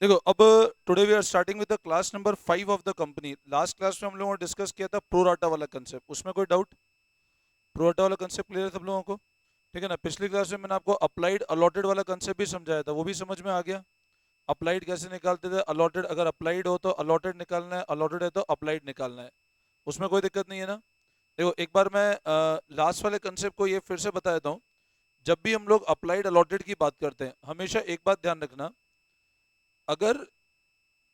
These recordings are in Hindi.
देखो अब today we are starting with the class number 5 of the company. Last class में हम लोगों ने डिस्कस किया था प्रोराटा वाला कंसेप्ट। उसमें कोई डाउट? प्रोराटा वाला कंसेप्ट क्लियर है सब लोगों को? ठीक है ना। पिछली क्लास में मैंने आपको अप्लाइड अलॉटेड वाला कंसेप्ट भी समझाया था, वो भी समझ में आ गया। अप्लाइड कैसे निकालते थे? अलॉटेड, अगर अप्लाइड हो तो अलॉटेड निकालना है, अलॉटेड है तो अप्लाइड निकालना है। उसमें कोई दिक्कत नहीं है ना। देखो एक बार मैं लास्ट वाले कंसेप्ट को ये फिर से बता देता हूँ। जब भी हम लोग अप्लाइड अलॉटेड की बात करते हैं, हमेशा एक बात ध्यान रखना। अगर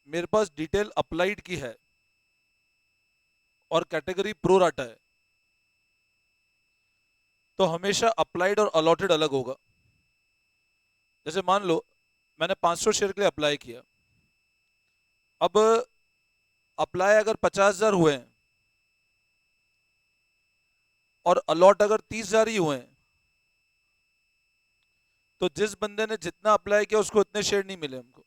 मेरे पास डिटेल अप्लाइड की है और कैटेगरी प्रो राटा है, तो हमेशा अप्लाइड और अलॉटेड अलग होगा। जैसे मान लो मैंने 500 शेयर के लिए अप्लाई किया। अब अप्लाई अगर 50,000 हुए हैं और अलॉट अगर 30,000 ही हुए हैं, तो जिस बंदे ने जितना अप्लाई किया उसको इतने शेयर नहीं मिले हमको।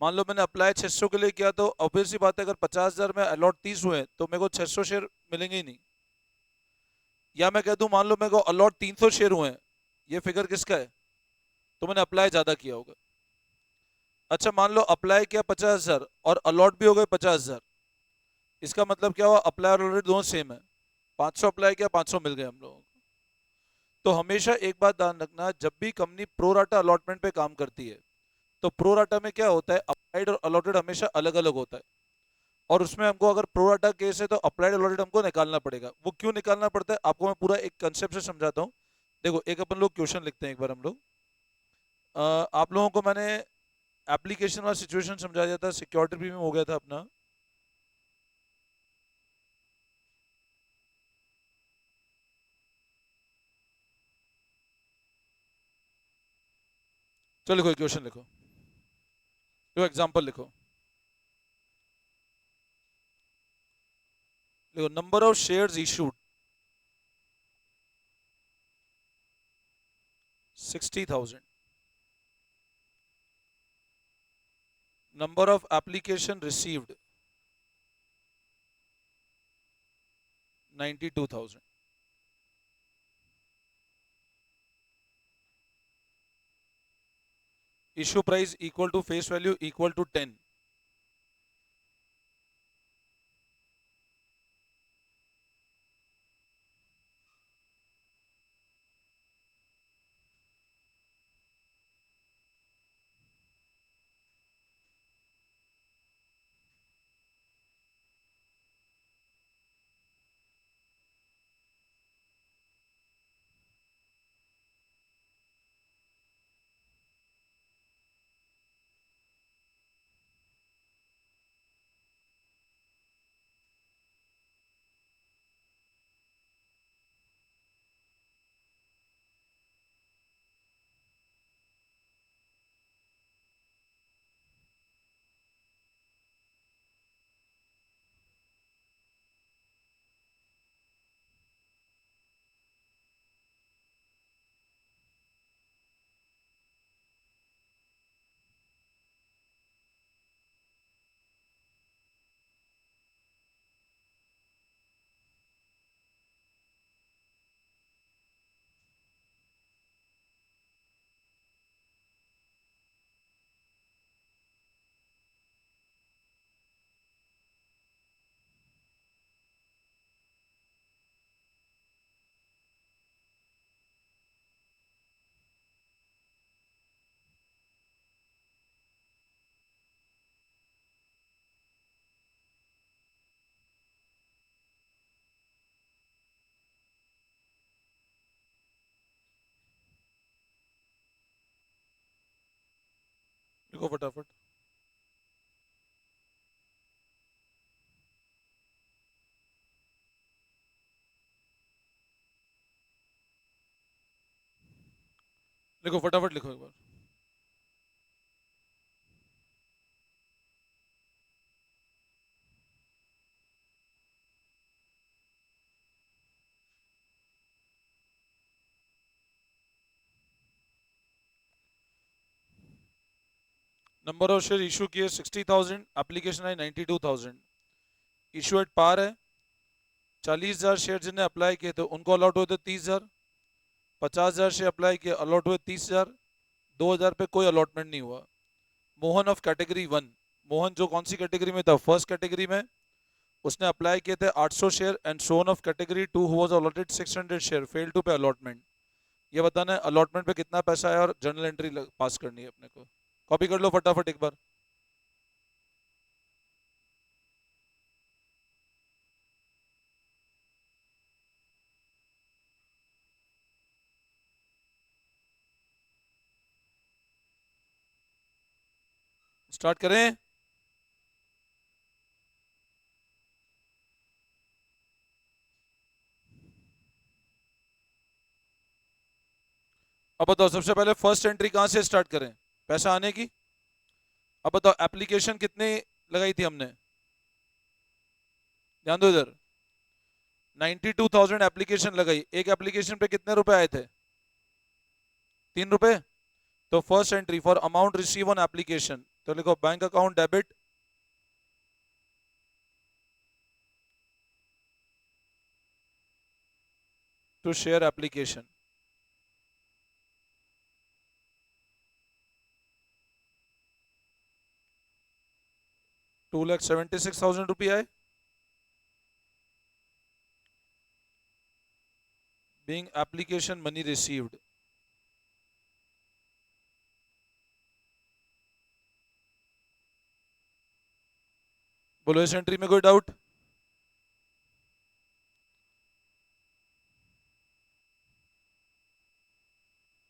मान लो मैंने अप्लाई 600 के लिए किया, तो ऑब्वियस सी बात है अगर 50,000 में अलॉट 30 हुए हैं तो मेरे को 600 शेयर मिलेंगे ही नहीं। या मैं कह दूं मान लो मेरे को अलॉट 300 शेयर हुए हैं, ये फिगर किसका है? तो मैंने अप्लाई ज्यादा किया होगा। अच्छा मान लो अप्लाई किया 50,000 और अलॉट भी हो गए 50,000। इसका मतलब क्या हुआ? अप्लाई और अलॉटेड दोनों सेम है। 500 अप्लाई किया, 500 मिल गए हम लोगों को। तो हमेशा एक बात ध्यान रखना, जब भी कंपनी प्रोराटा अलॉटमेंट पे काम करती है तो प्रोराटा में क्या होता है, अप्लाइड और अलॉटेड हमेशा अलग अलग होता है। और उसमें हमको अगर प्रोराटा केस है तो अप्लाइड अलॉटेड हमको निकालना पड़ेगा। वो क्यों निकालना पड़ता है आपको मैं पूरा एक कंसेप्ट से समझाता हूँ। देखो एक अपन लोग क्वेश्चन लिखते हैं एक बार हम लोग। आप लोगों को मैंने एप्लीकेशन वाला सिचुएशन समझा दिया था, सिक्योरिटी प्रीमियम हो गया था अपना। चलो लिखो, क्वेश्चन लिखो, देखो एग्जांपल लिखो। देखो number of shares issued 60,000। Number of application received 92,000। Issue price equal to face value equal to 10। लिखो फटाफट। लिखो फटाफट लिखो एक बार। नंबर ऑफ शेयर इशू किए 60,000, एप्लीकेशन आई 92,000। इशू एट पार है। 40,000 शेयर जिन्हें अप्लाई किए थे उनको अलॉट हुए थे 30,000। 50,000 शेयर अप्लाई किए, अलॉट हुए 30,000। 2,000 पे कोई अलॉटमेंट नहीं हुआ। मोहन ऑफ कैटेगरी 1, मोहन जो कौन सी कैटेगरी में था, फर्स्ट कैटेगरी में, उसने अप्लाई किए थे 800 शेयर, एंड सोन of category 2 who was allotted 600 share fail to pay allotment. ये बताना है अलॉटमेंट पे कितना पैसा है और जर्नल एंट्री पास करनी है अपने को। कॉपी कर लो फटाफट एक बार। स्टार्ट करें। अब बताओ सबसे पहले फर्स्ट एंट्री कहां से स्टार्ट करें, पैसा आने की। अब बताओ एप्लीकेशन कितनी लगाई थी हमने, ध्यान दो इधर। 92,000 एप्लीकेशन लगाई, एक एप्लीकेशन पे कितने रुपए आए थे, 3 रुपए। तो first entry for amount receive on application, तो लिखो bank account debit to share application. 2,76,000 रुपये आए। Being application money received. बोलो इस एंट्री में कोई डाउट।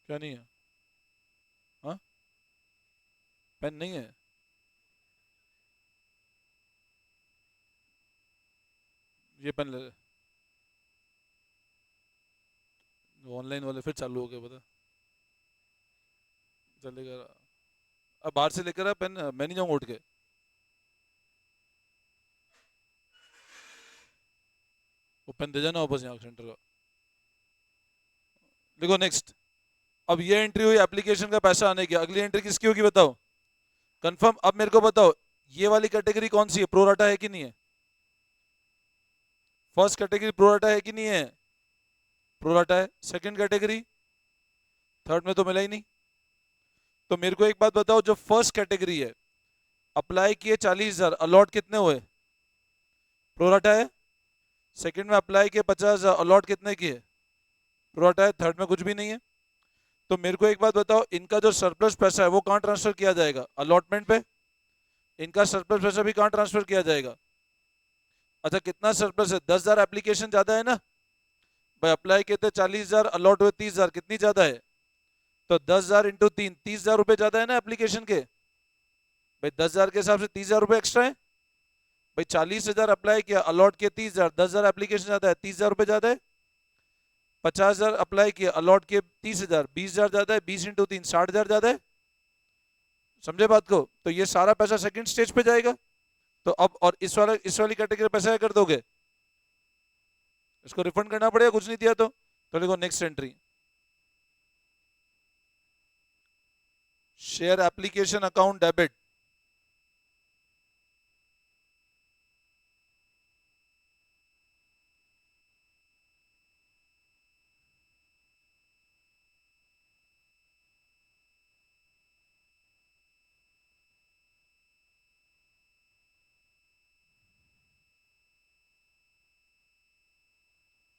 क्या नहीं है, हाँ पेन नहीं है, ये पेन ले, ऑनलाइन वाले फिर चालू हो गए पता, चलेगा। अब बाहर से लेकर आ पेन, मैं नहीं जाऊंगा उठ के। वो पेन दे जाना वापस यहाँ सेंटर का। देखो नेक्स्ट, अब ये एंट्री हुई एप्लीकेशन का पैसा आने की, अगली एंट्री किसकी होगी बताओ, कंफर्म। अब मेरे को बताओ ये वाली कैटेगरी कौन सी है, प्रोराटा है कि नहीं है, फर्स्ट कैटेगरी प्रोराटा है कि नहीं है, प्रोराटा है। सेकंड कैटेगरी, थर्ड में तो मिला ही नहीं। तो मेरे को एक बात बताओ, जो फर्स्ट कैटेगरी है अप्लाई किए 40,000, अलॉट कितने हुए, प्रोराटा है। सेकंड में अप्लाई किए 50,000, अलॉट कितने किए, प्रोराटा है। थर्ड में कुछ भी नहीं है। तो मेरे को एक बात बताओ, इनका जो सरप्लस पैसा है वो कहाँ ट्रांसफर किया जाएगा, अलॉटमेंट पे। इनका सरप्लस पैसा भी कहाँ ट्रांसफर किया जाएगा। अच्छा कितना सरप्लस है, 10,000 एप्लीकेशन ज्यादा है ना भाई, अप्लाई किए थे 40,000, अलॉट हुए 30,000, कितनी ज्यादा है। तो 10,000 इंटू 3, 30,000 रुपए ज्यादा है ना एप्लीकेशन के भाई, 10,000 के हिसाब से 30,000 रुपए एक्स्ट्रा है भाई। 40,000 अप्लाई किया, अलॉट किया 30,000, 10,000 एप्लीकेशन ज्यादा है, 30,000 रुपए ज्यादा है। 50,000 अप्लाई किया, अलॉट किए 30,000, 20,000 ज्यादा है, 20 इंटू 3 60,000 ज्यादा है। समझे बात को। तो ये सारा पैसा सेकंड स्टेज पे जाएगा। तो अब और इस वाली कैटेगरी पैसा क्या कर दोगे, इसको रिफंड करना पड़ेगा, कुछ नहीं दिया तो देखो next entry, share application account debit.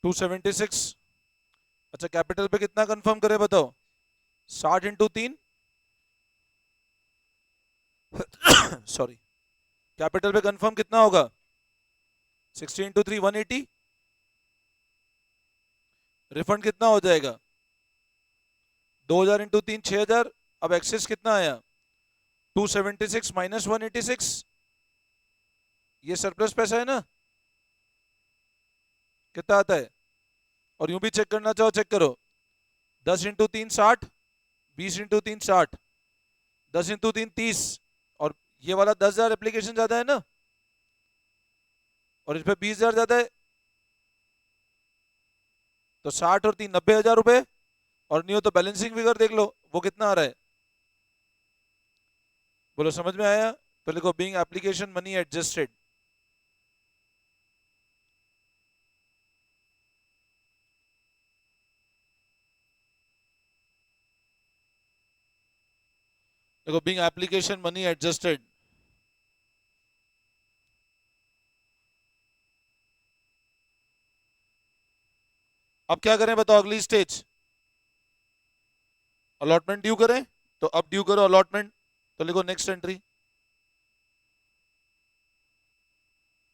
To 276। अच्छा कैपिटल पे कितना कंफर्म करे बताओ, 60 इंटू 3, सॉरी, कैपिटल पे कंफर्म कितना होगा, 60 इंटू 3 180। रिफंड कितना हो जाएगा, 2,000 इंटू 3 6,000। अब एक्सेस कितना आया, 276 माइनस 186, ये सरप्लस पैसा है ना, कितना आता है। और यूं भी चेक करना चाहो चेक करो, 10 इंटू 3 60, 20 इंटू 3 60, 10 इंटू 3 30, और ये वाला 10,000 एप्लीकेशन ज्यादा है ना, और इस पे 20,000 ज्यादा है। तो 60 और 3 90,000 रुपए, और नहीं हो तो बैलेंसिंग फिगर देख लो वो कितना आ रहा है। बोलो समझ में आया। तो लिखो बीइंग एप्लीकेशन मनी एडजस्टेड। देखो बीइंग एप्लीकेशन मनी एडजस्टेड, अब क्या करें बताओ, अगली स्टेज अलॉटमेंट ड्यू करें, तो अब ड्यू करो अलॉटमेंट, तो लिखो next entry,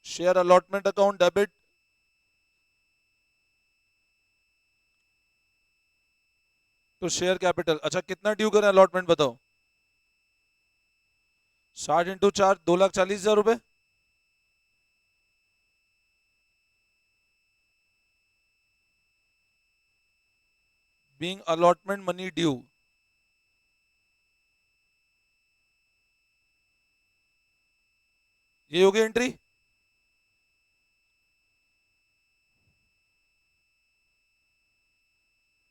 share allotment account debit, तो शेयर कैपिटल, अच्छा कितना ड्यू करें अलॉटमेंट बताओ, 60 × 4 2,40,000 रुपए, बीइंग अलॉटमेंट मनी ड्यू, ये होगी एंट्री।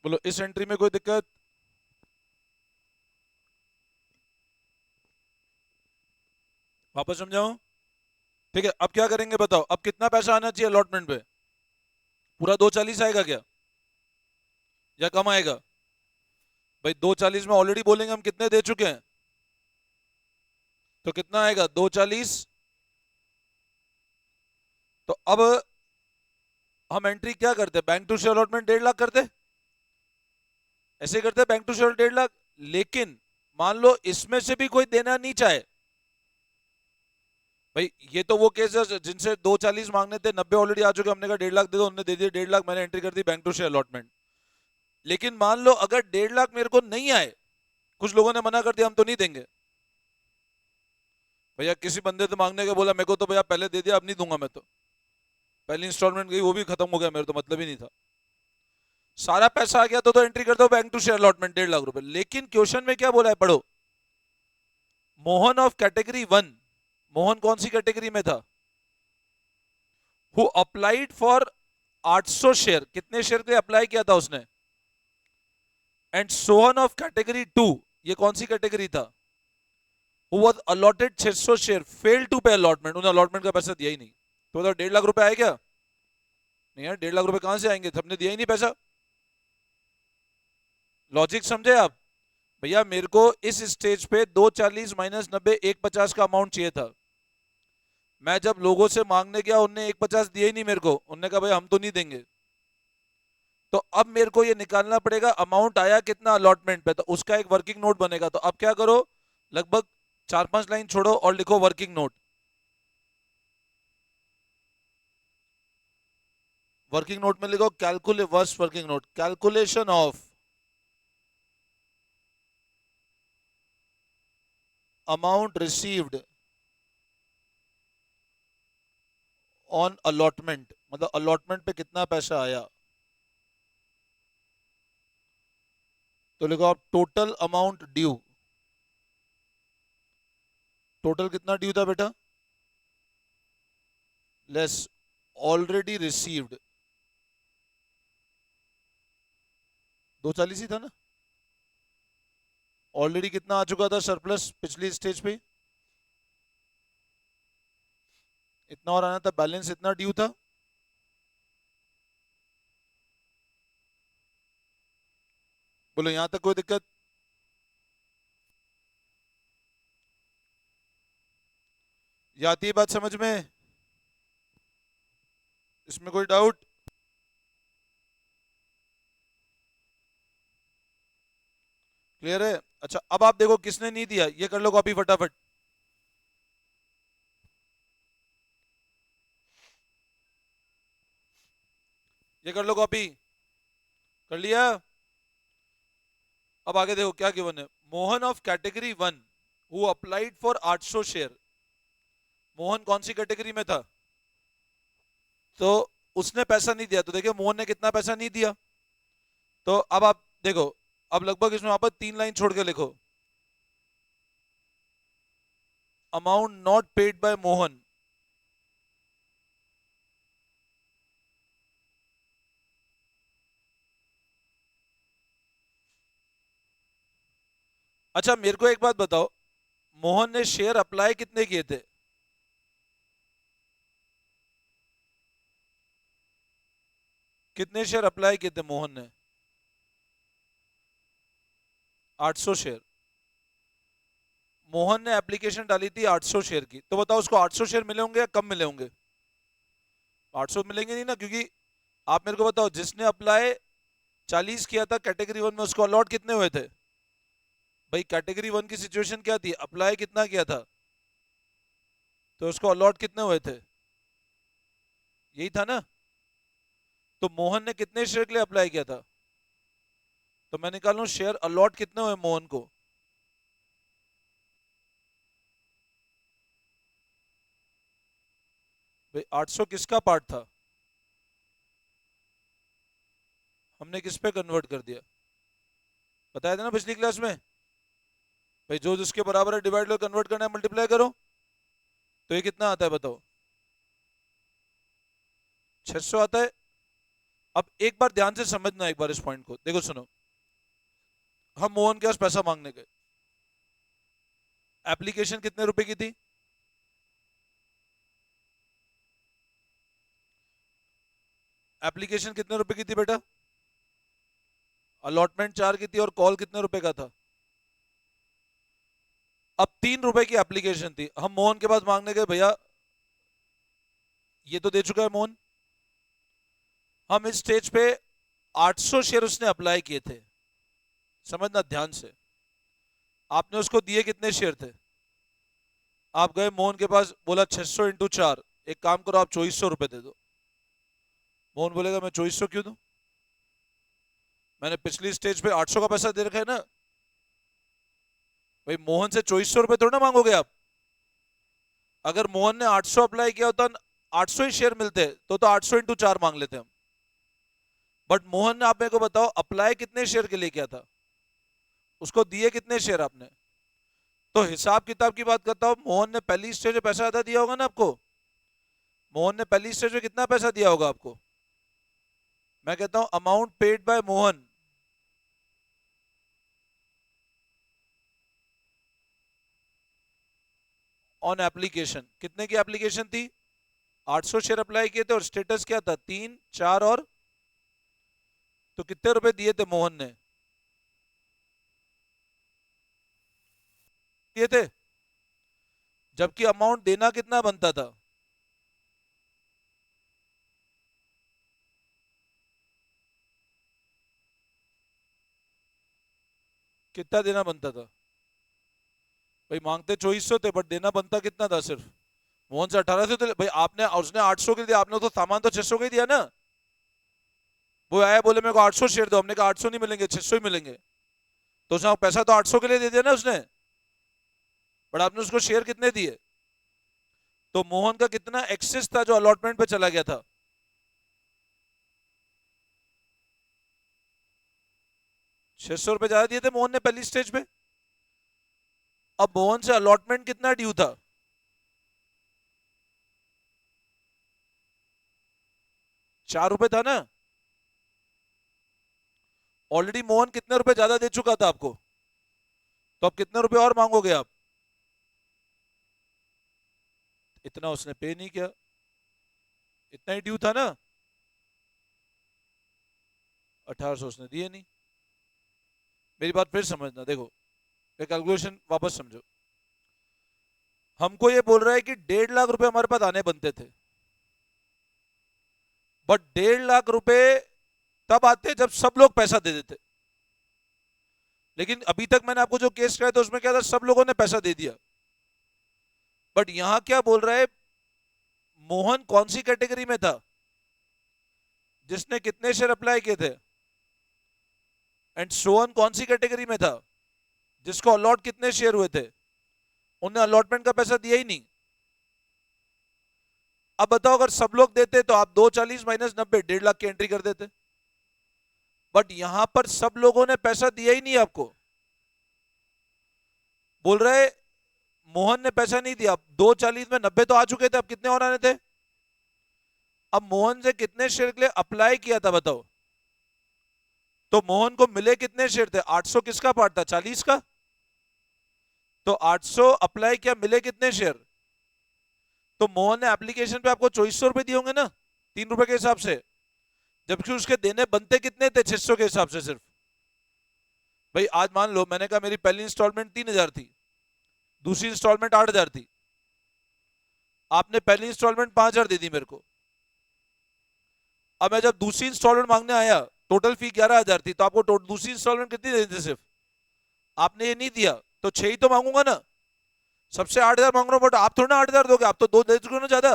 बोलो इस एंट्री में कोई दिक्कत, वापस समझाऊं, ठीक है। अब क्या करेंगे बताओ, अब कितना पैसा आना चाहिए अलॉटमेंट पे, पूरा 2,40 आएगा क्या या कम आएगा, भाई 2,40 में ऑलरेडी बोलेंगे हम कितने दे चुके हैं, तो कितना आएगा 2,40, तो अब हम एंट्री क्या करते, bank to share allotment 1.5 lakh करते, ऐसे करते बैंक टू शेयर 1.5 लाख, लेकिन मान लो इसमें से भी कोई देना नहीं चाहे, भाई ये तो वो केस है जिनसे 2,40 मांगने थे, 90 ऑलरेडी आ चुके, हमने कहा 1.5 लाख दे दो, उन्होंने दे दिए 1.5 लाख, मैंने एंट्री कर दी बैंक टू शेयर अलॉटमेंट। लेकिन मान लो अगर 1.5 लाख मेरे को नहीं आए, कुछ लोगों ने मना कर दिया हम तो नहीं देंगे, भैया किसी बंदे से मांगने के बोला मेरे को तो भैया पहले दे दिया अब नहीं दूंगा मैं तो, पहली इंस्टॉलमेंट गई वो भी खत्म हो गया, मेरे तो मतलब ही नहीं था, सारा पैसा आ गया तो एंट्री कर दो bank to share allotment 1.5 lakh रुपए। लेकिन क्वेश्चन में क्या बोला है पढ़ो, मोहन ऑफ कैटेगरी 1, मोहन कौन सी कैटेगरी में था, हु अप्लाइड फॉर 800 शेयर, कितने शेयर के लिए अप्लाई किया था उसने, एंड सोहन ऑफ कैटेगरी 2, ये कौन सी कैटेगरी था, who was allotted 600 share, fail to pay allotment, उन्हें अलॉटमेंट का पैसा दिया ही नहीं, तो बताओ 1.5 लाख रुपए आए क्या, नहीं यार 1.5 लाख रुपए कहां से आएंगे, सबने दिया ही नहीं पैसा, लॉजिक समझे आप, भैया मेरे को इस स्टेज पे 2,40 माइनस 90 1,50 का अमाउंट चाहिए था, मैं जब लोगों से मांगने गया उनने 1,50 दिए ही नहीं मेरे को, उनने कहा भाई हम तो नहीं देंगे, तो अब मेरे को ये निकालना पड़ेगा अमाउंट आया कितना अलॉटमेंट पे, तो उसका एक वर्किंग नोट बनेगा, तो अब क्या करो, लगभग 4-5 लाइन छोड़ो और लिखो वर्किंग नोट, वर्किंग नोट में लिखो calculate worst working note, calculation of amount received on allotment, मतलब अलॉटमेंट पे कितना पैसा आया, तो लिखो आप टोटल अमाउंट ड्यू, टोटल कितना ड्यू था बेटा, लेस ऑलरेडी रिसीव्ड, 2,40 ही था ना, ऑलरेडी कितना आ चुका था सरप्लस पिछली स्टेज पे, इतना और आना था, बैलेंस इतना ड्यू था, बोलो यहां तक कोई दिक्कत, ये आती है बात समझ में, इसमें कोई डाउट, क्लियर है। अच्छा अब आप देखो किसने नहीं दिया, ये कर लो कॉपी फटाफट, ये कर लो कॉपी, कर लिया, अब आगे देखो क्या गिवन है, Mohan of category 1 who applied for 800 share, Mohan कौन सी कैटेगरी में था, तो उसने पैसा नहीं दिया, तो देखिए मोहन ने कितना पैसा नहीं दिया, तो अब आप देखो, अब लगभग इसमें वापस 3 लाइन छोड़ के लिखो, amount not paid by Mohan, अच्छा मेरे को एक बात बताओ, मोहन ने शेयर अप्लाई कितने किए थे, कितने शेयर अप्लाई किए थे मोहन ने, 800 शेयर, मोहन ने एप्लीकेशन डाली थी 800 शेयर की, तो बताओ उसको 800 शेयर मिले होंगे या कम मिले होंगे? 800 मिलेंगे नहीं ना, क्योंकि आप मेरे को बताओ जिसने अप्लाई 40 किया था कैटेगरी वन में, उसको अलॉट कितने हुए थे? भाई कैटेगरी वन की सिचुएशन क्या थी, अप्लाई कितना किया था, तो उसको अलॉट कितने हुए थे? यही था ना। तो मोहन ने कितने शेयर के लिए अप्लाई किया था? तो मैं निकालूं शेयर अलॉट कितने हुए मोहन को? भाई 800 किसका पार्ट था? हमने किस पे कन्वर्ट कर दिया? बताया था ना पिछली क्लास में, भाई जो जिसके बराबर है डिवाइड लो, कन्वर्ट करना है, मल्टीप्लाई करो। तो ये कितना आता है बताओ? 600 आता है। अब एक बार ध्यान से समझना, एक बार इस पॉइंट को देखो, सुनो। हम मोहन के पास पैसा मांगने गए, एप्लीकेशन कितने रुपए की थी? एप्लीकेशन कितने रुपए की थी बेटा? अलॉटमेंट 4 की थी, और कॉल कितने रुपए का था? अब 3 रुपए की एप्लीकेशन थी, हम मोहन के पास मांगने गए, भैया ये तो दे चुका है मोहन। हम इस स्टेज पे 800 शेयर उसने अप्लाई किए थे, समझना ध्यान से। आपने उसको दिए कितने शेयर थे? आप गए मोहन के पास, बोला 600 इंटू 4, एक काम करो आप 2400 रुपए दे दो। मोहन बोलेगा मैं 2400 क्यों दूं, मैंने पिछली स्टेज पे 800 का पैसा दे रखा है ना। भाई मोहन से 2400 रुपए थोड़ा ना मांगोगे आप। अगर मोहन ने 800 अप्लाई किया होता, 800 ही शेयर मिलते, तो 800 इंटू 4 मांग लेते हम। बट मोहन ने, आप मेरे को बताओ अप्लाई कितने शेयर के लिए किया था, उसको दिए कितने शेयर आपने? तो हिसाब किताब की बात करता हूं, मोहन ने पहली स्टेज में पैसा ज्यादा दिया होगा ना आपको। मोहन ने पहली स्टेज में कितना पैसा दिया होगा आपको? मैं कहता हूं amount paid by Mohan on application, कितने की एप्लीकेशन थी? 800 शेयर अप्लाई किए थे, और स्टेटस क्या था, 3 4 और, तो कितने रुपए दिए थे मोहन ने? दिए थे, जबकि अमाउंट देना कितना बनता था? कितना देना बनता था? भाई मांगते 2400 थे, बट देना बनता कितना था सिर्फ? मोहन से 1800 थे भाई, आपने, उसने 800 के दिया, आपने तो सामान तो 600 का ही दिया ना। वो आया बोले मेरे को 800 शेयर दो, हमने कहा 800 नहीं मिलेंगे, 600 ही मिलेंगे। तो उसने पैसा तो 800 के लिए दे दिया ना उसने, बट आपने उसको शेयर कितने दिए? तो मोहन का कितना एक्सेस था जो अलॉटमेंट पे चला गया था? 600 रुपए ज्यादा दिए थे मोहन ने पहली स्टेज पे। अब मोहन से अलॉटमेंट कितना ड्यू था? 4 रुपए था ना। ऑलरेडी मोहन कितने रुपए ज्यादा दे चुका था आपको, तो अब कितने रुपए और मांगोगे आप? इतना उसने पे नहीं किया, इतना ही ड्यू था ना। 1800 उसने दिए नहीं। मेरी बात फिर समझना, देखो ये कैलकुलेशन वापस समझो। हमको ये बोल रहा है कि 1.5 लाख रुपए हमारे पास आने बनते थे, बट 1.5 लाख रुपए तब आते जब सब लोग पैसा दे देते। लेकिन अभी तक मैंने आपको जो केस किया था उसमें क्या था, सब लोगों ने पैसा दे दिया। बट यहां क्या बोल रहा है, मोहन कौन सी कैटेगरी में था, जिसने कितने शेयर अप्लाई किए थे, एंड सोहन कौन सी कैटेगरी में था, जिसको अलॉट कितने शेयर हुए थे, उन्हें अलॉटमेंट का पैसा दिया ही नहीं। अब बताओ अगर सब लोग देते तो आप 240 माइनस 90, 1.5 लाख की एंट्री कर देते। बट यहां पर सब लोगों ने पैसा दिया ही नहीं आपको। बोल रहे मोहन ने पैसा नहीं दिया, 240 में 90 तो आ चुके थे, अब कितने और आने थे? अब मोहन से कितने शेयर के लिए अप्लाई किया था बताओ? तो मोहन को मिले कितने शेयर थे? 800 किसका पार्ट था, 40 का। तो 800 अप्लाई किया, मिले कितने शेयर? तो मोहन ने एप्लीकेशन पे आपको 2400 रुपए दिए होंगे ना, 3 रुपए के हिसाब से, जबकि उसके देने बनते कितने थे, 600 के हिसाब से सिर्फ। भाई आज मान लो मैंने कहा मेरी पहली इंस्टॉलमेंट 3000 थी, दूसरी इंस्टॉलमेंट 8,000 थी, आपने पहली इंस्टॉलमेंट 5,000 दे दी मेरे को। अब मैं जब दूसरी इंस्टॉलमेंट मांगने आया, टोटल फी 11,000 थी, तो आपको दूसरी इंस्टॉलमेंट कितनी दे दी? सिर्फ आपने ये नहीं दिया तो 6 ही तो मांगूंगा ना। सबसे 8,000 मांग रहा हूं, बट आप थोड़ा ना 8,000 दोगे, आप तो 2 दे चुके हो ना ज्यादा।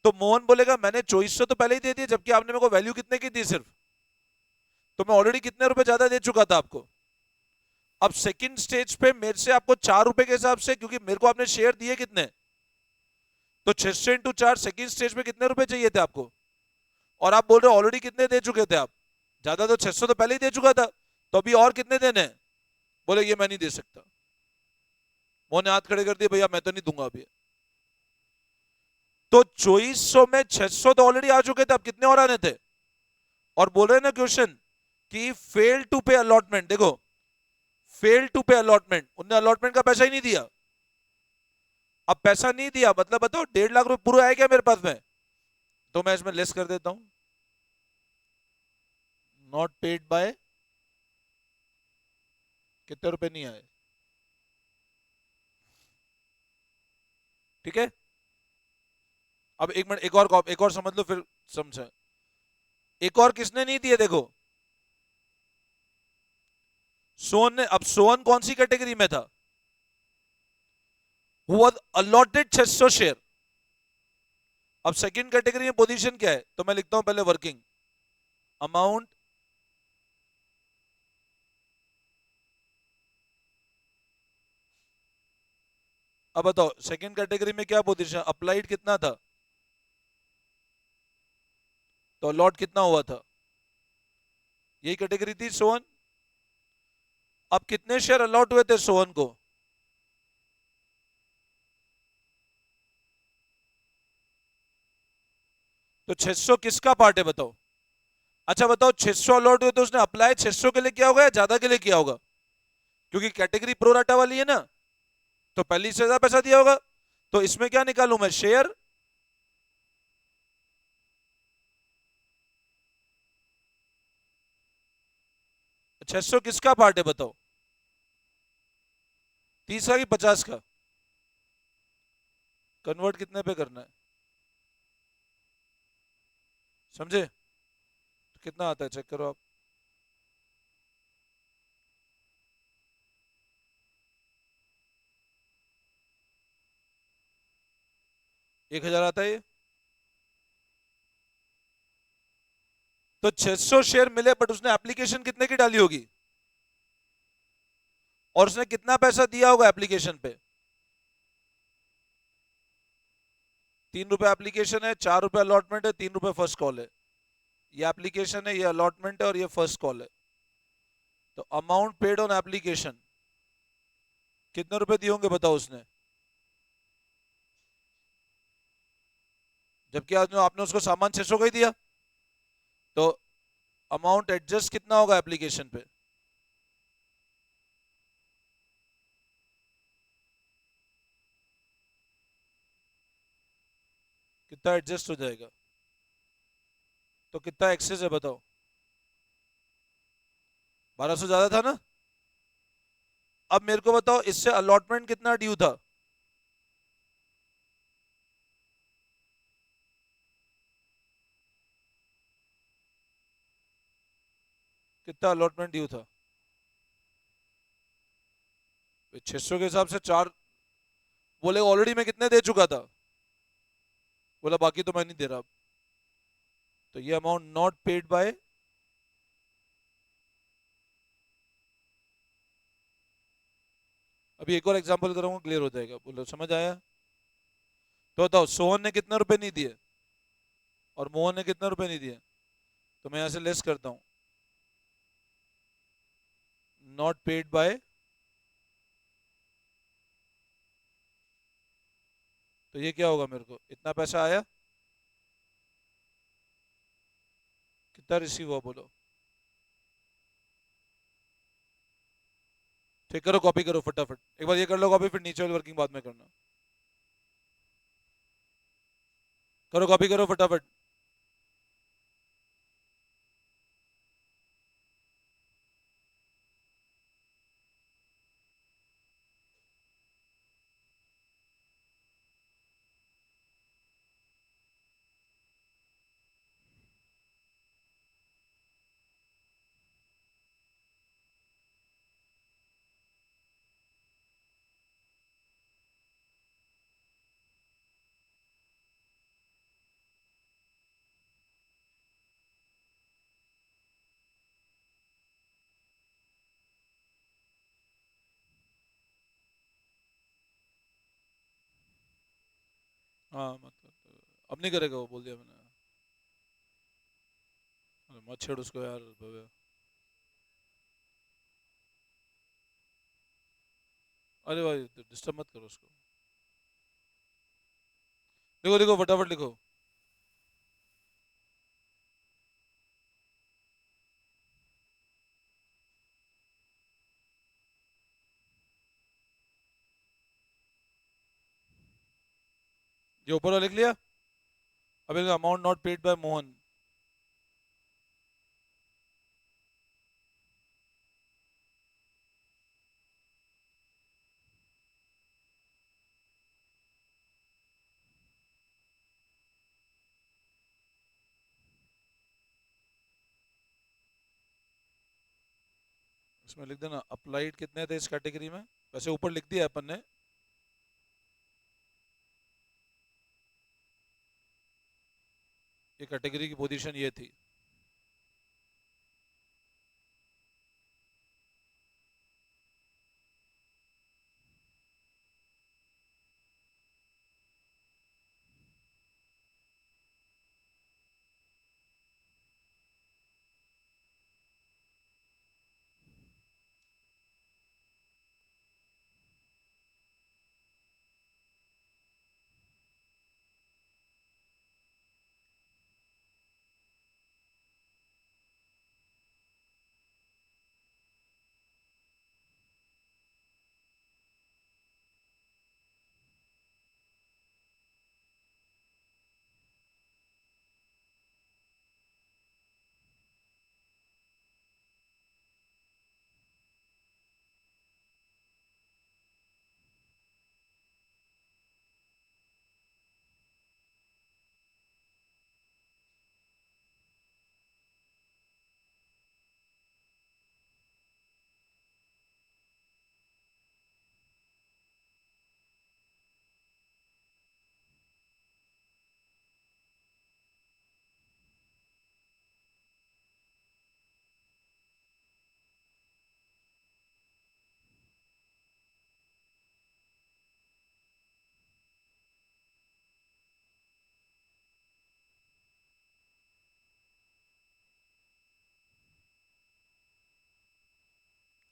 तो मोहन बोलेगा मैंने 2400 तो पहले ही दे दिए, जबकि आपने मेरे को वैल्यू कितने की दी सिर्फ, तो मैं ऑलरेडी कितने रुपए ज्यादा दे चुका था आपको। अब सेकंड स्टेज पे मेरे से आपको 4 रुपए के हिसाब से, क्योंकि मेरे को आपने शेयर दिए कितने, तो 600 इंटू 4, सेकंड स्टेज पे कितने रुपए चाहिए थे आपको, और आप बोल रहे हो ऑलरेडी कितने दे चुके थे आप, ज्यादा तो 600 तो पहले ही दे चुका था, तो अभी और कितने देने हैं? बोले ये मैं नहीं दे सकता। मोहन ने हाथ खड़े कर दिए, भैया मैं तो नहीं दूंगा अभी। तो 2400 में 600 तो ऑलरेडी आ चुके थे, अब कितने और आने थे? और बोल रहे हैं ना क्वेश्चन कि फेल टू पे अलॉटमेंट, देखो फेल टू पे अलॉटमेंट, उन्होंने अलॉटमेंट का पैसा ही नहीं दिया। अब पैसा नहीं दिया मतलब बताओ 1.5 लाख रुपए पूरे आए क्या मेरे पास में? तो मैं इसमें लेस कर देता हूं, नॉट पेड बाय, कितने रुपए नहीं आए, ठीक है। अब एक मिनट, एक और समझ लो फिर समझा। एक और किसने नहीं दिए देखो, सोहन ने। अब सोहन कौन सी कैटेगरी में था? Who was allotted 600 share. अब सेकंड कैटेगरी में पोजीशन क्या है, तो मैं लिखता हूं पहले वर्किंग अमाउंट अब बताओ सेकंड कैटेगरी में क्या पोजीशन, अप्लाइड कितना था, तो अलॉट कितना हुआ था, यही कैटेगरी थी सोहन। अब कितने शेयर अलॉट हुए थे सोहन को? तो 600 किसका पार्ट है बताओ? अच्छा बताओ 600 अलॉट हुए तो उसने अप्लाई 600 के लिए किया होगा या ज्यादा के लिए किया होगा? क्योंकि कैटेगरी प्रोराटा वाली है ना, तो पहली से ज्यादा पैसा दिया होगा। तो इसमें क्या निकालू मैं, शेयर? 600 किसका पार्ट है बताओ, 30 का कि 50 का? कन्वर्ट कितने पे करना है, समझे? तो कितना आता है चेक करो आप। 1,000 आता है ये। तो 600 शेयर मिले, बट उसने एप्लीकेशन कितने की डाली होगी, और उसने कितना पैसा दिया होगा एप्लीकेशन पे? 3 रुपए एप्लीकेशन है, 4 रुपए अलॉटमेंट है, 3 रुपए फर्स्ट कॉल है। ये एप्लीकेशन है, ये अलॉटमेंट है, और ये फर्स्ट कॉल है। तो अमाउंट पेड ऑन एप्लीकेशन कितने रुपए दिए होंगे बताओ उसने, जबकि आज आपने उसको सामान 600 का ही दिया। तो अमाउंट एडजस्ट कितना होगा एप्लीकेशन पे? कितना एडजस्ट हो जाएगा? तो कितना एक्सेस है बताओ? 1,200 ज्यादा था ना। अब मेरे को बताओ इससे अलॉटमेंट कितना ड्यू था? कितना अलॉटमेंट ड्यू था? 600 के हिसाब से चार, बोले ऑलरेडी मैं कितने दे चुका था, बोला बाकी तो मैं नहीं दे रहा अब। तो ये अमाउंट नॉट पेड बाय, अभी एक और एग्जांपल करूंगा क्लियर हो जाएगा, बोलो समझ आया? तो बताओ सोहन ने कितने रुपए नहीं दिए और मोहन ने कितने रुपए नहीं दिए, तो मैं यहां से लेस करता हूं, नॉट पेड बाय, तो ये क्या होगा, मेरे को इतना पैसा आया, कितना रिसीव हुआ बोलो। ठीक करो, कॉपी करो फटाफट, एक बार ये कर लो कॉपी, फिर नीचे वाली वर्किंग बाद में करना। करो कॉपी करो फटाफट। हाँ मत कर, अब नहीं करेगा वो, बोल दिया मैंने। अरे मत छेड़ उसको यार भव्य। अरे भाई डिस्टर्ब मत करो उसको। लिखो लिखो फटाफट लिखो। ये ऊपर वाला लिख लिया। अब amount not paid by Mohan. इसमें लिख देना अप्लाइड कितने थे इस कैटेगरी में। वैसे ऊपर लिख दिया अपन ने। ये कैटेगरी की पोजीशन ये थी।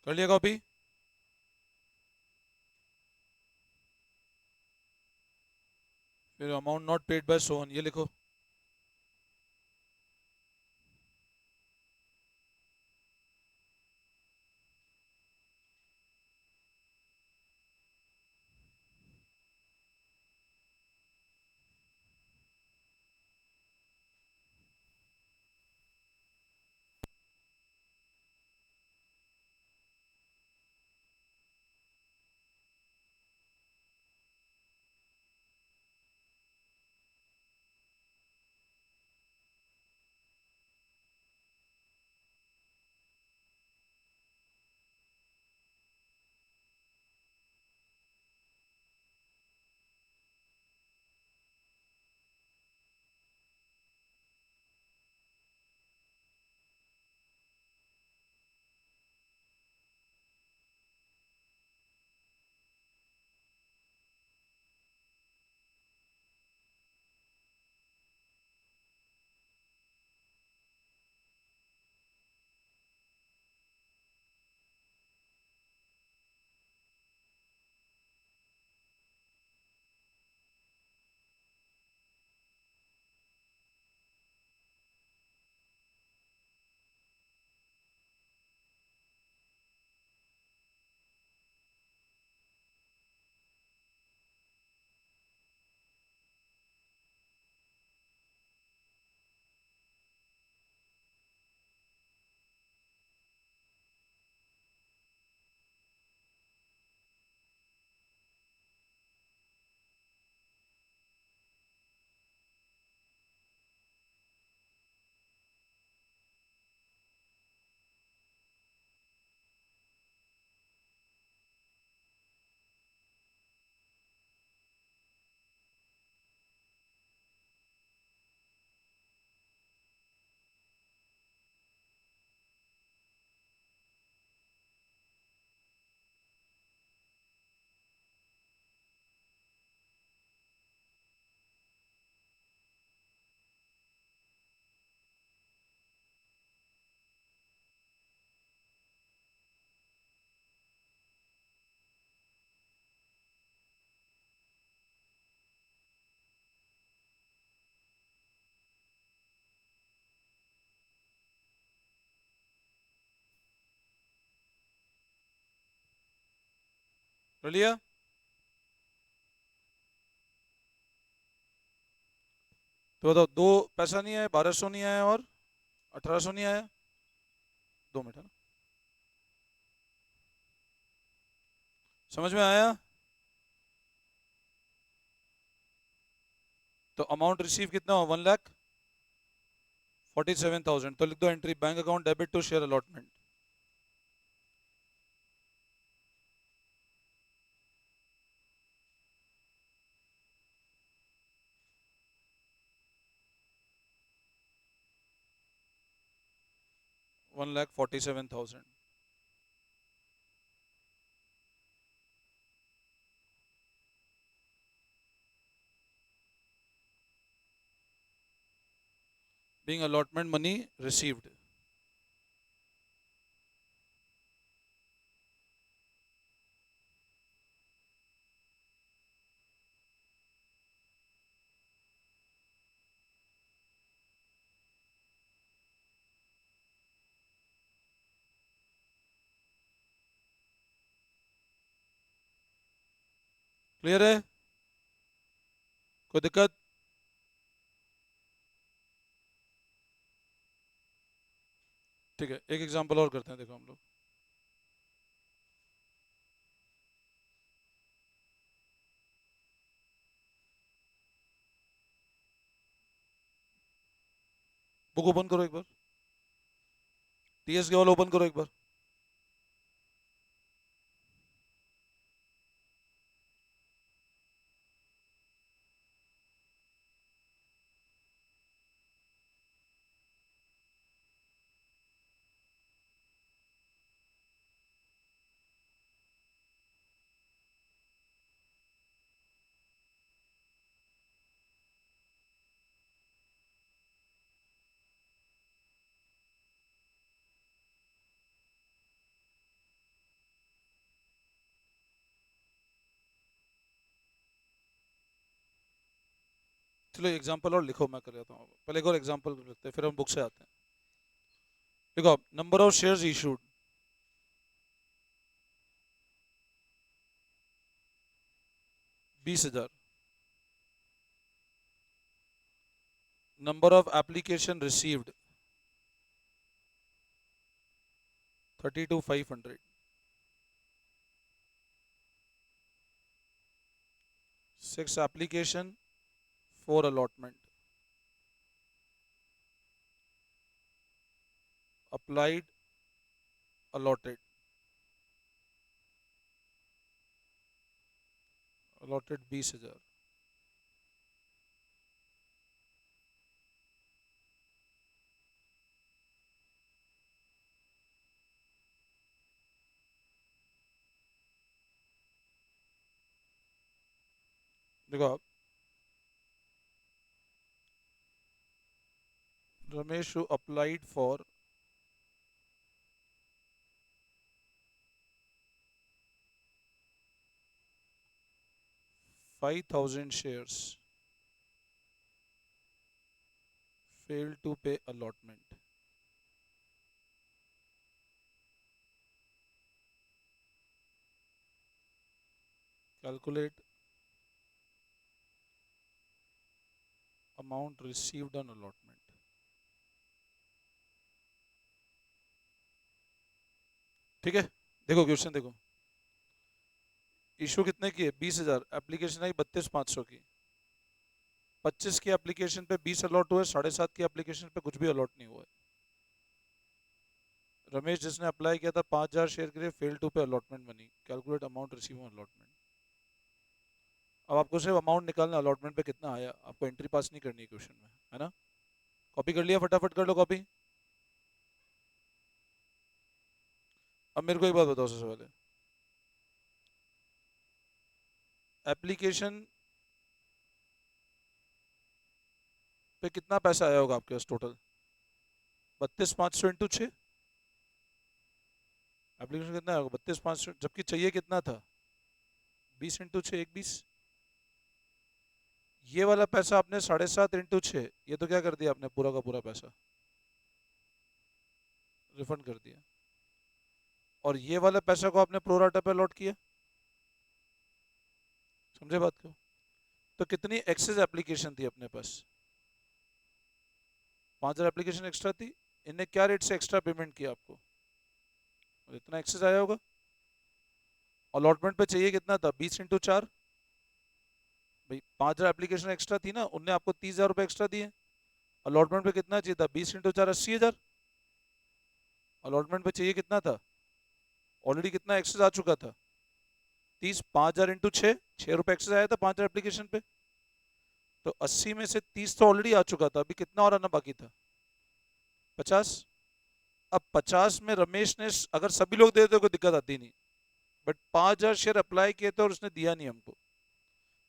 कर लिया कॉपी। फिर amount not paid by Sohan ये लिखो। कर लिया? तो बताओ, दो पैसा नहीं आया, 1200 नहीं आया, और 1800 नहीं आया। 2 मिनट है ना, समझ में आया? तो अमाउंट रिसीव कितना हुआ? 1,47,000। तो लिख दो entry, bank account debit to share allotment. $1,47,000 being allotment money received. Clear है? कोई दिक्कत? ठीक है, एक एग्जांपल और करते हैं, देखो हम लोग। बुक ओपन करो एक बार, टीएस के वाला ओपन करो एक बार। चलो एग्जांपल और लिखो, मैं कर लेता हूँ, पहले एक और एग्जांपल लिखते हैं, फिर हम बुक से आते हैं। देखो, number of shares issued 20,000। Number of application received 32,500। 6 application, 4 allotment. Applied, allotted. Allotted 20,000। देखो आप, Ramesh applied for 5,000 shares, failed to pay allotment। Calculate amount received on allotment। ठीक है, देखो क्वेश्चन देखो। इशू कितने की है? 20,000। एप्लीकेशन आई 32,500 की। 25 की एप्लीकेशन पे 20 अलॉट हुए, 7.5 की एप्लीकेशन पे कुछ भी अलॉट नहीं हुआ है। रमेश जिसने अप्लाई किया था 5,000 शेयर के लिए, fail to pay allotment money. Calculate amount receive on allotment. अब आपको सिर्फ अमाउंट निकालना, अलॉटमेंट पे कितना आया, आपको एंट्री पास नहीं करनी है क्वेश्चन में, है ना? कॉपी कर लिया? फटाफट कर लो कॉपी। अब मेरे को एक बात बताओ सबसे पहले, एप्लीकेशन पे कितना पैसा आया होगा आपके पास टोटल? 32,500 इंटू 6। एप्लीकेशन कितना आएगा? 32,500, जबकि चाहिए कितना था? 20 इंटू 6, 120। ये वाला पैसा आपने 7.5 इंटू 6, ये तो क्या कर दिया आपने? पूरा का पूरा पैसा रिफंड कर दिया। और ये वाला पैसा को आपने प्रोराटा पे अलॉट किया। समझे बात को? तो कितनी एक्सेस एप्लीकेशन थी अपने पास? 5,000 एप्लीकेशन एक्स्ट्रा थी। इनने क्या रेट से एक्स्ट्रा पेमेंट किया आपको? और इतना एक्सेस आया होगा। अलॉटमेंट पे चाहिए कितना था? 20 × 4। भाई 5,000 एप्लीकेशन एक्स्ट्रा थी ना, उनने आपको 30,000 रुपये एक्स्ट्रा दिए। अलॉटमेंट पे कितना चाहिए था? 20 × 4 80,000। अलॉटमेंट पे चाहिए कितना था? ऑलरेडी कितना एक्सेस आ चुका था? 30। 5,000 × 6, 6 रुपये एक्सेस आया था 5,000 एप्लीकेशन पे। तो 80 में से 30 तो ऑलरेडी आ चुका था, अभी कितना और आना बाकी था? 50। अब 50 में रमेश ने अगर सभी लोग दे देते कोई दिक्कत आती नहीं, बट 5,000 शेयर अप्लाई किए थे और उसने दिया नहीं हमको,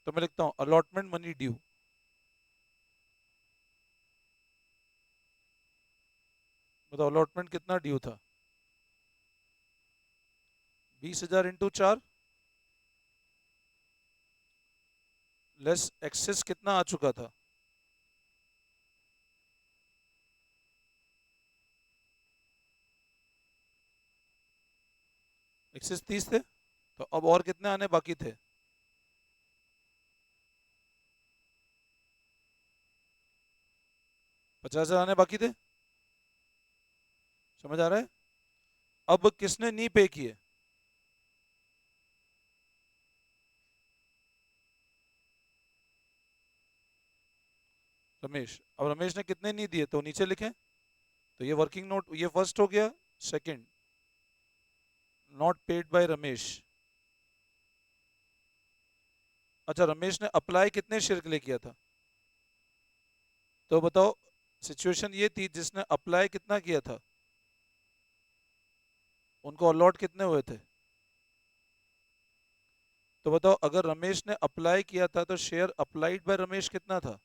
तो मैं लिखता हूं अलॉटमेंट मनी ड्यू। बताओ अलॉटमेंट कितना ड्यू था? 20,000 × 4 लेस एक्सेस कितना आ चुका था? एक्सेस 30 थे, तो अब और कितने आने बाकी थे? 50,000 आने बाकी थे। समझ आ रहा है? अब किसने नहीं पे किए? रमेश। अब रमेश ने कितने नहीं दिए तो नीचे लिखें। तो ये वर्किंग नोट, ये फर्स्ट हो गया। Second, not paid by Ramesh. अच्छा, रमेश ने अप्लाई कितने शेयर के लिए किया था? तो बताओ, सिचुएशन ये थी जिसने अप्लाई कितना किया था, उनको अलॉट कितने हुए थे? तो बताओ, अगर रमेश ने अप्लाई किया था तो शेयर अप्लाइड बाय रमेश कितना था?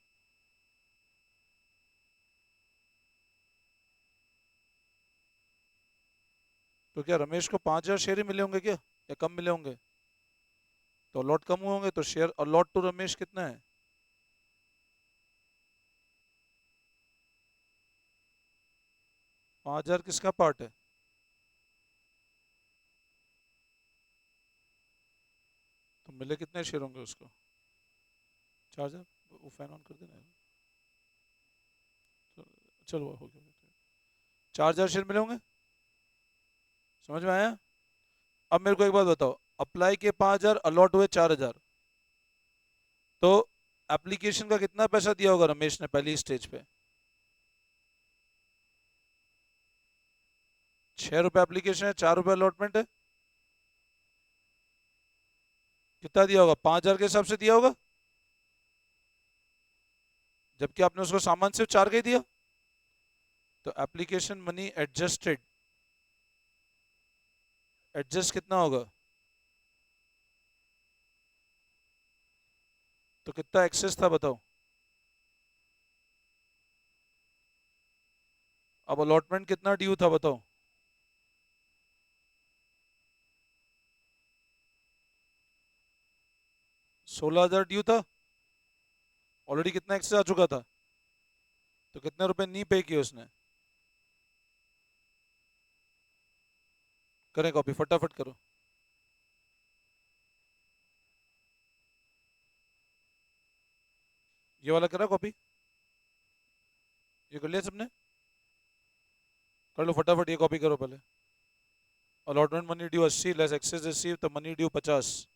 तो क्या रमेश को 5,000 शेयर ही मिले होंगे क्या, या कम मिले होंगे? तो अलॉट कम हुए होंगे, तो शेयर अलॉट टू रमेश कितना है? 5,000 किसका पार्ट है? तो मिले कितने शेयर होंगे उसको? 4,000। वो फैन ऑन कर देना यार। चलो हो गया। 4,000 शेयर मिले होंगे। समझ में आया? अब मेरे को एक बात बताओ, अप्लाई के 5,000, अलॉट हुए 4,000, तो एप्लीकेशन का कितना पैसा दिया होगा रमेश ने पहली स्टेज पे? 6 रुपए एप्लीकेशन है, 4 रुपए अलॉटमेंट है। कितना दिया होगा? 5,000 के हिसाब से दिया होगा, जबकि आपने उसको सामान सिर्फ 4 का ही दिया। तो एप्लीकेशन मनी एडजस्टेड, एडजस्ट कितना होगा? तो कितना एक्सेस था बताओ? अब अलॉटमेंट कितना ड्यू था बताओ? 16,000 ड्यू था। ऑलरेडी कितना एक्सेस आ चुका था? तो कितने रुपए नहीं पे किए उसने? करें कॉपी, फटाफट करो। ये वाला करा कॉपी? ये कर लिया सबने? कर लो फटाफट, ये कॉपी करो पहले। Allotment money due 80 less excess receive, तो मनी ड्यू 50।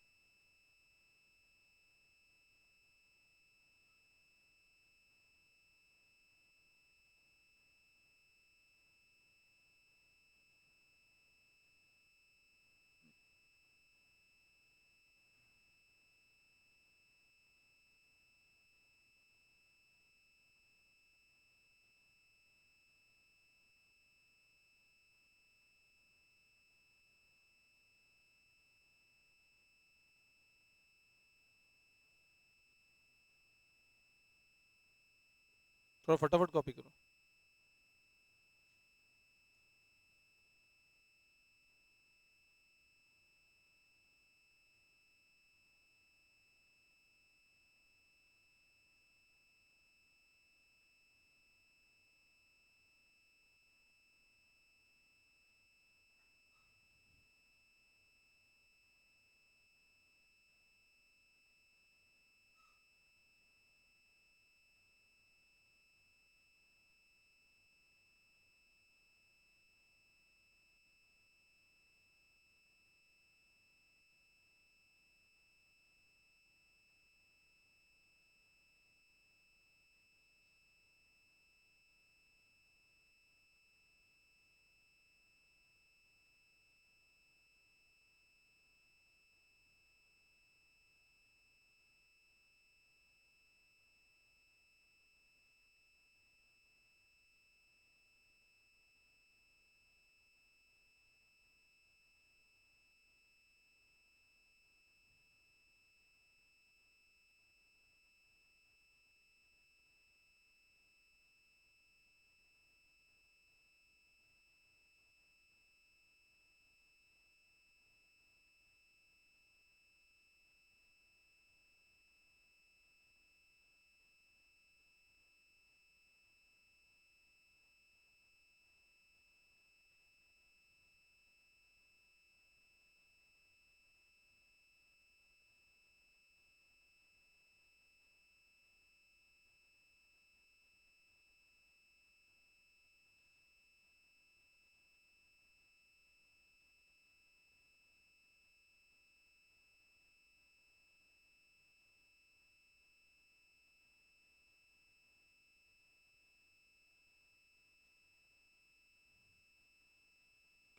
थोड़ा फटाफट कॉपी करो।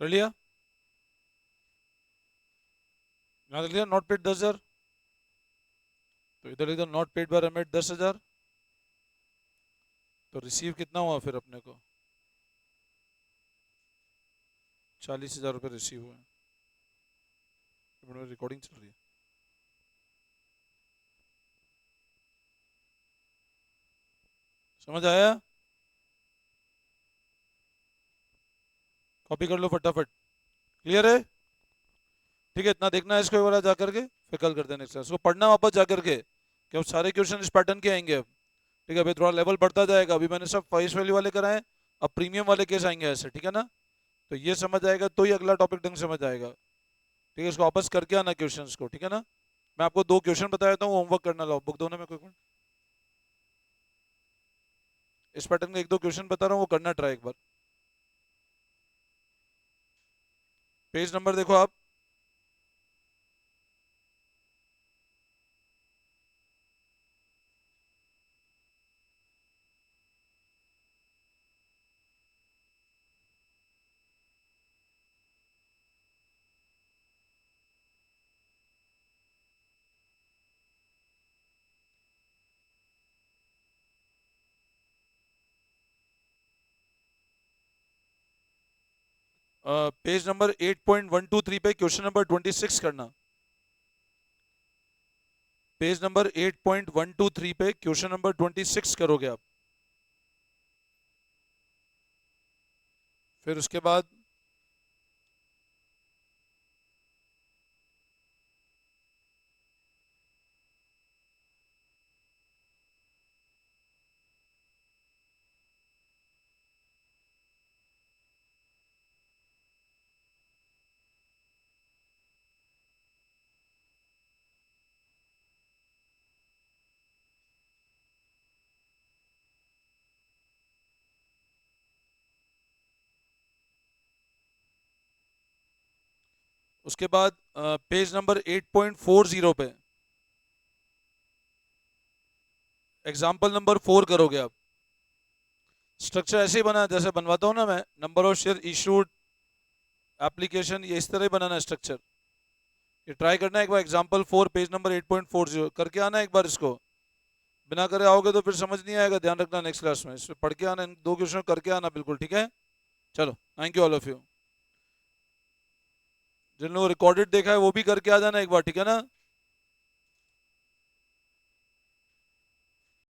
कर लिया? यहाँ लिख लिया नॉट पेड 10,000, तो इधर लिख दो नॉट पेड बाय रेमेड 10,000, तो रिसीव कितना हुआ फिर अपने को? 40,000 रुपये रिसीव हुए। रिकॉर्डिंग चल रही है। समझ आया? कॉपी कर लो फटाफट। क्लियर है? ठीक है, इतना देखना है इसको एक बार जाकर के, फिर कल करते हैं नेक्स्ट क्लास। इसको पढ़ना वापस जाकर के, कि अब सारे क्वेश्चन इस पैटर्न के आएंगे अब। ठीक है, अभी थोड़ा लेवल बढ़ता जाएगा। अभी मैंने सब फेस वैल्यू वाले कराए, अब प्रीमियम वाले केस आएंगे ऐसे, ठीक है ना? तो ये समझ आएगा तो ही अगला टॉपिक ढंग से समझ आएगा। ठीक है, इसको वापस करके आना क्वेश्चंस को, ठीक है ना? मैं आपको 2 क्वेश्चन बता देता हूँ, होमवर्क करना। लो बुक दो ना मेरे को एक मिनट। इस पैटर्न के 1-2 क्वेश्चन बता रहा हूँ, वो करना ट्राई एक बार। पेज नंबर देखो आप। पेज नंबर 8.123 पे क्वेश्चन नंबर 26 करना। पेज नंबर 8.123 पे क्वेश्चन नंबर 26 करोगे आप। फिर उसके बाद पेज नंबर 8.40 पे एग्जाम्पल नंबर 4 करोगे आप। स्ट्रक्चर ऐसे ही बना जैसे बनवाता हूँ ना मैं, number of share issued, application, ये इस तरह ही बनाना है स्ट्रक्चर। ये ट्राई करना है एक बार। एग्जाम्पल 4 पेज नंबर 8.40 करके आना एक बार इसको। बिना करे आओगे तो फिर समझ नहीं आएगा, ध्यान रखना नेक्स्ट क्लास में। इसमें पढ़ के आना, इन 2 क्वेश्चन करके आना बिल्कुल, ठीक है? चलो, thank you all of you. जिन लोगों रिकॉर्डेड देखा है वो भी करके आ जाना एक बार, ठीक है ना?